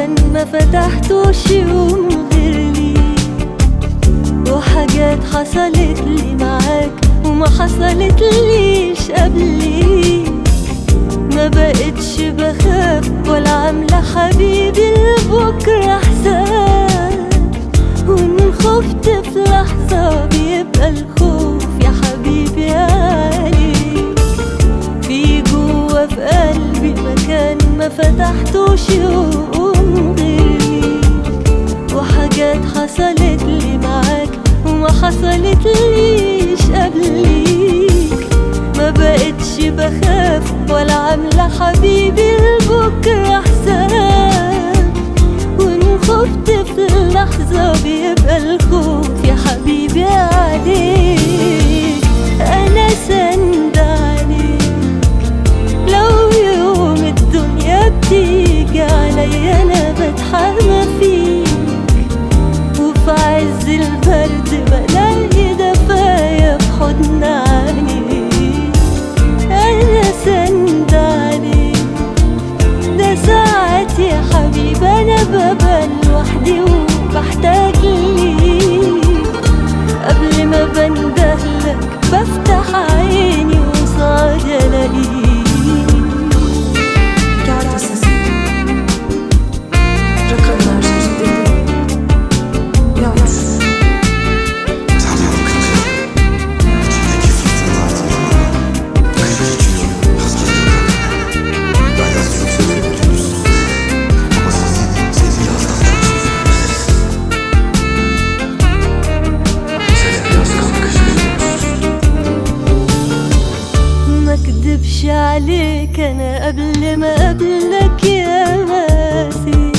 مكان ما فتحتوش يوم غير ليك، وحاجات حصلت لي معاك وما حصلت ليش قبليك. ما بقتش بخاف ولا عاملة حبيبي لبكرة حساب، وإن خفت في لحظة بيبقى الخوف يا حبيبي عليك. في جوا في قلبي مكان ما فتحتوش يوم غيرك، وحاجات حصلت لي معاك وما حصلت ليش قبليك. ما بقتش بخاف ولا عاملة حبيبي لبكرة حساب، وإن خفت في اللحظة بيبقى الخوف يا حبيبي عليك. أنا سند عليك لو يوم الدنيا بتيجي عليا، أنا بتحمى فيك، وفي عز البرد بلاقي دفايا في حضن عينيك. أنا سند عليك، ده ساعات يا حبيبي أنا ببقى لوحدي وبحتاج ليك. قبل ما بندهلك بفتح عيني وصعد ألاقيك. مكدبش عليك أنا قبل ما قبلك يا ماسي،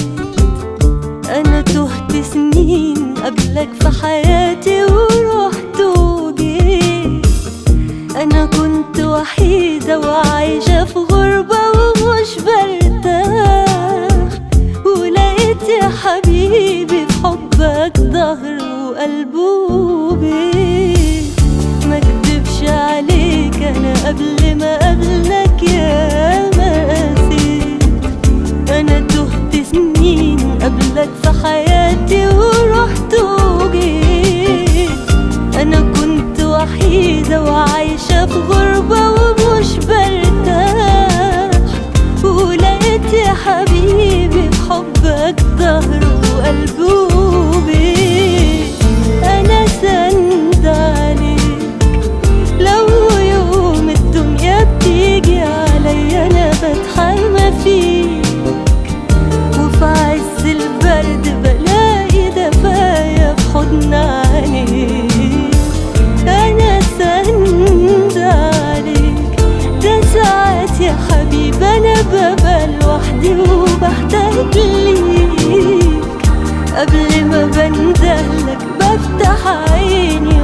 أنا تهت سنين قبلك في حياتي ورحت وجيت. أنا كنت وحيدة وعايشة في غربة ومش برتاح، ولقيت يا حبيبي في حبك ظهر وقلب وبيت. مكدبش عليك أنا قبل ما قبلك يا ماسي، أنا تهت سنين قبلك في حياتي ورحت وجيت. أنا كنت وحيدة وعايشة في غربة ومش برتاح، ولقيت يا حبيبي في حبك ظهر وقلب وبيت. أنا سند عليك لو يوم الدنيا بتيجي عليا، أنا بتحمى فيك، وفي عز البرد بلاقي دفايا في حضن عينيك. أنا سند عليك، ده ساعات يا حبيبي أنا ببقى لوحدي وبحتاج ليك. قبل ما بندهلك بفتح عيني